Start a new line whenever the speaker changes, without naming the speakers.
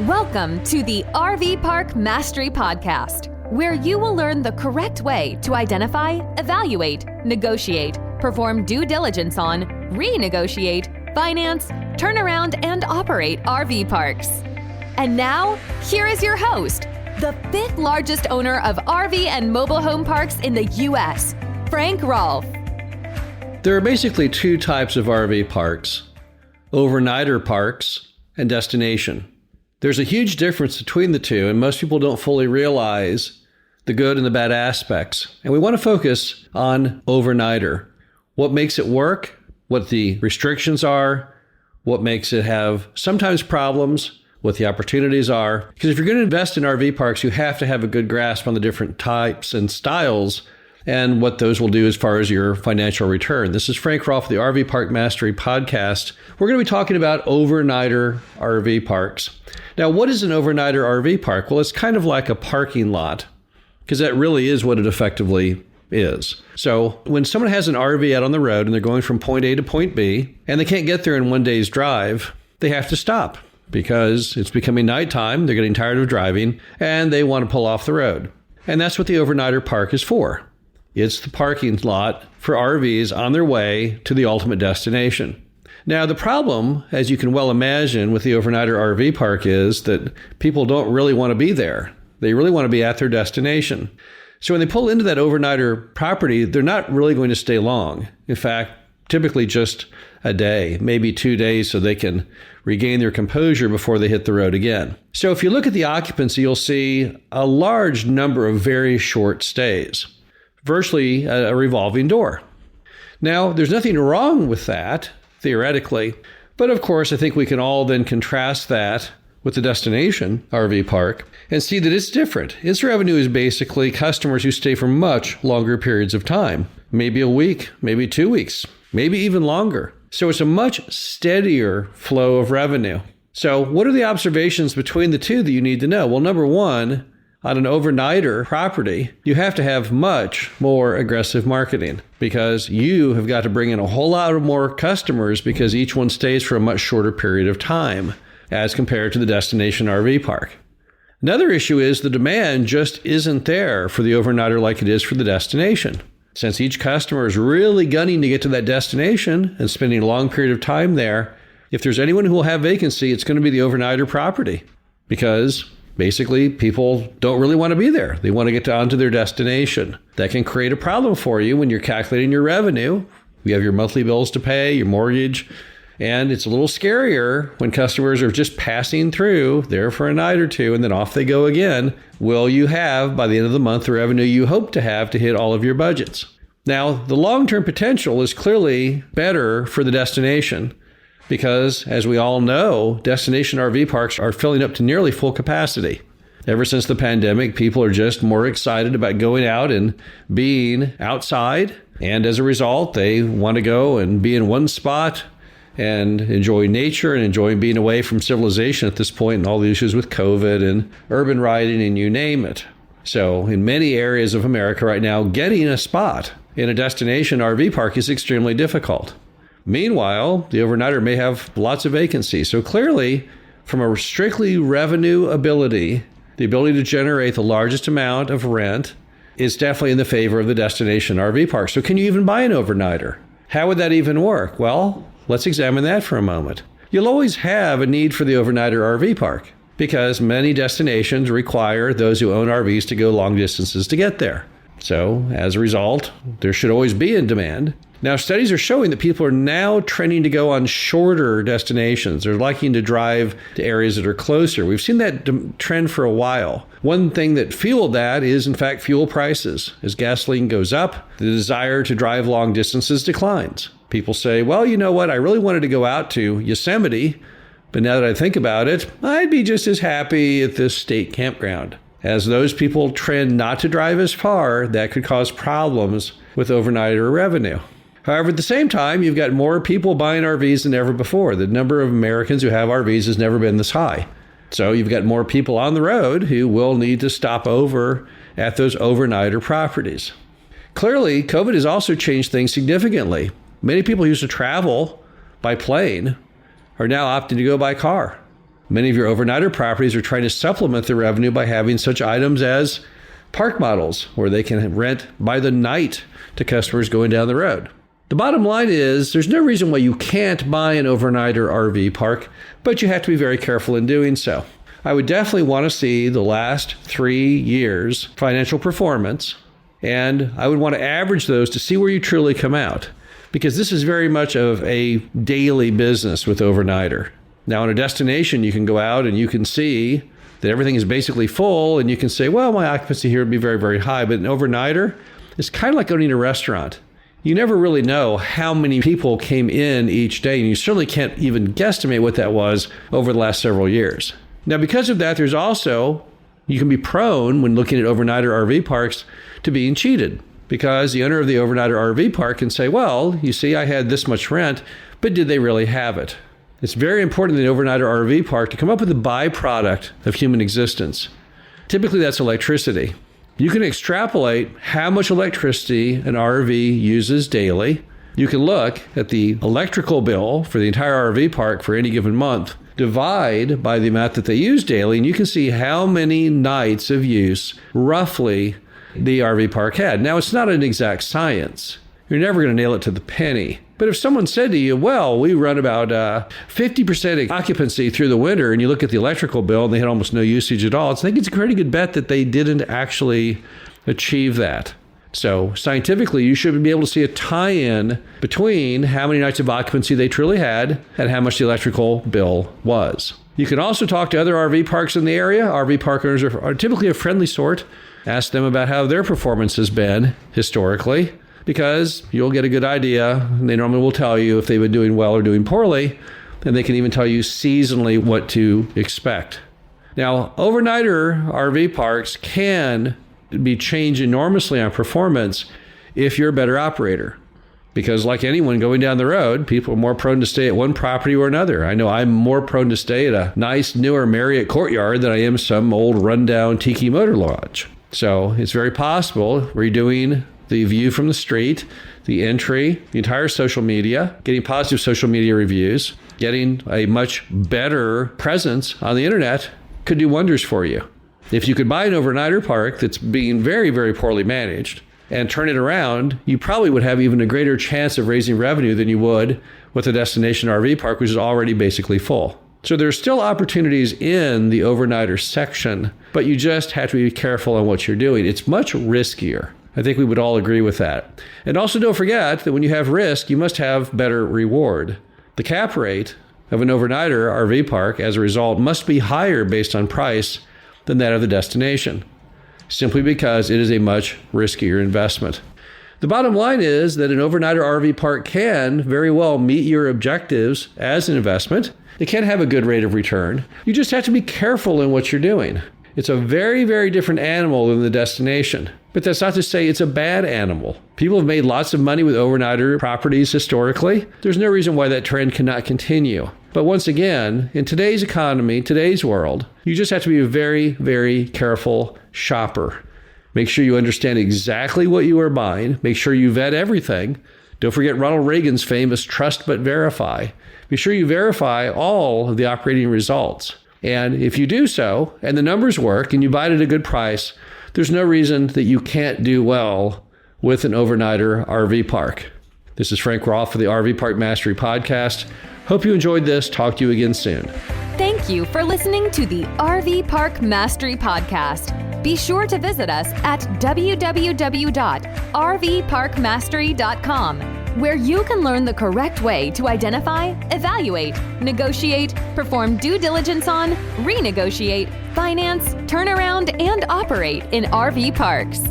Welcome to the RV Park Mastery Podcast, where you will learn the correct way to identify, evaluate, negotiate, perform due diligence on, renegotiate, finance, turn around, and operate RV parks. And now, here is your host, the fifth largest owner of RV and mobile home parks in the U.S., Frank Rolfe.
There are basically two types of RV parks: overnighter parks and destination. There's a huge difference between the two, and most people don't fully realize the good and the bad aspects. And we want to focus on overnighter. What makes it work, what the restrictions are, what makes it have sometimes problems, what the opportunities are. Because if you're going to invest in RV parks, you have to have a good grasp on the different types and styles and what those will do as far as your financial return. This is Frank Rolfe, the RV Park Mastery Podcast. We're going to be talking about overnighter RV parks. Now, what is an overnighter RV park? Well, it's kind of like a parking lot, because that really is what it effectively is. So when someone has an RV out on the road and they're going from point A to point B, and they can't get there in one day's drive, they have to stop because it's becoming nighttime, they're getting tired of driving, and they want to pull off the road. And that's what the overnighter park is for. It's the parking lot for RVs on their way to the ultimate destination. Now, the problem, as you can well imagine, with the overnighter RV park is that people don't really want to be there. They really want to be at their destination. So when they pull into that overnighter property, they're not really going to stay long. In fact, typically just a day, maybe 2 days, so they can regain their composure before they hit the road again. So if you look at the occupancy, you'll see a large number of very short stays. Virtually a revolving door. Now, there's nothing wrong with that, theoretically, but of course, I think we can all then contrast that with the destination RV park and see that it's different. Its revenue is basically customers who stay for much longer periods of time, maybe a week, maybe 2 weeks, maybe even longer. So it's a much steadier flow of revenue. So what are the observations between the two that you need to know? Well, number one, on an overnighter property, you have to have much more aggressive marketing because you have got to bring in a whole lot of more customers because each one stays for a much shorter period of time as compared to the destination RV park. Another issue is the demand just isn't there for the overnighter like it is for the destination. Since each customer is really gunning to get to that destination and spending a long period of time there, if there's anyone who will have vacancy, it's going to be the overnighter property because basically, people don't really want to be there. They want to get on to their destination. That can create a problem for you when you're calculating your revenue. You have your monthly bills to pay, your mortgage, and it's a little scarier when customers are just passing through there for a night or two and then off they go again. Will you have, by the end of the month, the revenue you hope to have to hit all of your budgets? Now, the long-term potential is clearly better for the destination, because, as we all know, destination RV parks are filling up to nearly full capacity. Ever since the pandemic, people are just more excited about going out and being outside. And as a result, they want to go and be in one spot and enjoy nature and enjoy being away from civilization at this point and all the issues with COVID and urban riding and you name it. So in many areas of America right now, getting a spot in a destination RV park is extremely difficult. Meanwhile, the overnighter may have lots of vacancies. So clearly, from a strictly revenue ability, the ability to generate the largest amount of rent is definitely in the favor of the destination RV park. So can you even buy an overnighter? How would that even work? Well, let's examine that for a moment. You'll always have a need for the overnighter RV park because many destinations require those who own RVs to go long distances to get there. So as a result, there should always be a demand. Now, studies are showing that people are now trending to go on shorter destinations. They're liking to drive to areas that are closer. We've seen that trend for a while. One thing that fueled that is, in fact, fuel prices. As gasoline goes up, the desire to drive long distances declines. People say, well, you know what? I really wanted to go out to Yosemite, but now that I think about it, I'd be just as happy at this state campground. As those people trend not to drive as far, that could cause problems with overnighter revenue. However, at the same time, you've got more people buying RVs than ever before. The number of Americans who have RVs has never been this high. So you've got more people on the road who will need to stop over at those overnighter properties. Clearly, COVID has also changed things significantly. Many people who used to travel by plane are now opting to go by car. Many of your overnighter properties are trying to supplement the revenue by having such items as park models, where they can rent by the night to customers going down the road. The bottom line is there's no reason why you can't buy an overnighter RV park, but you have to be very careful in doing so. I would definitely want to see the last 3 years' financial performance, and I would want to average those to see where you truly come out, because this is very much of a daily business with overnighter. Now, in a destination, you can go out and you can see that everything is basically full, and you can say, well, my occupancy here would be very, very high. But an overnighter is kind of like going to a restaurant. You never really know how many people came in each day, and you certainly can't even guesstimate what that was over the last several years. Now, because of that, there's also, you can be prone when looking at overnighter RV parks to being cheated, because the owner of the overnighter RV park can say, well, you see, I had this much rent, but did they really have it? It's very important in the overnighter RV park to come up with a byproduct of human existence. Typically, that's electricity. You can extrapolate how much electricity an RV uses daily. You can look at the electrical bill for the entire RV park for any given month, divide by the amount that they use daily, and you can see how many nights of use roughly the RV park had. Now, it's not an exact science. You're never going to nail it to the penny. But if someone said to you, well, we run about 50% occupancy through the winter, and you look at the electrical bill and they had almost no usage at all, I think it's a pretty good bet that they didn't actually achieve that. So scientifically, you should be able to see a tie-in between how many nights of occupancy they truly had and how much the electrical bill was. You can also talk to other RV parks in the area. RV park owners are typically a friendly sort. Ask them about how their performance has been historically, because you'll get a good idea. They normally will tell you if they've been doing well or doing poorly, and they can even tell you seasonally what to expect. Now, overnighter RV parks can be changed enormously on performance if you're a better operator, because like anyone going down the road, people are more prone to stay at one property or another. I know I'm more prone to stay at a nice, newer Marriott Courtyard than I am some old rundown Tiki Motor Lodge. So it's very possible redoing the view from the street, the entry, the entire social media, getting positive social media reviews, getting a much better presence on the internet could do wonders for you. If you could buy an overnighter park that's being very, very poorly managed and turn it around, you probably would have even a greater chance of raising revenue than you would with a destination RV park, which is already basically full. So there's still opportunities in the overnighter section, but you just have to be careful on what you're doing. It's much riskier. I think we would all agree with that. And also don't forget that when you have risk, you must have better reward. The cap rate of an overnighter RV park, as a result, must be higher based on price than that of the destination, simply because it is a much riskier investment. The bottom line is that an overnighter RV park can very well meet your objectives as an investment. It can have a good rate of return. You just have to be careful in what you're doing. It's a very, very different animal than the destination. But that's not to say it's a bad animal. People have made lots of money with overnighter properties historically. There's no reason why that trend cannot continue. But once again, in today's economy, today's world, you just have to be a very, very careful shopper. Make sure you understand exactly what you are buying. Make sure you vet everything. Don't forget Ronald Reagan's famous trust but verify. Be sure you verify all of the operating results. And if you do so, and the numbers work, and you buy it at a good price, there's no reason that you can't do well with an overnighter RV park. This is Frank Rolfe for the RV Park Mastery Podcast. Hope you enjoyed this. Talk to you again soon.
Thank you for listening to the RV Park Mastery Podcast. Be sure to visit us at www.rvparkmastery.com, where you can learn the correct way to identify, evaluate, negotiate, perform due diligence on, renegotiate, finance, turn around, and operate in RV parks.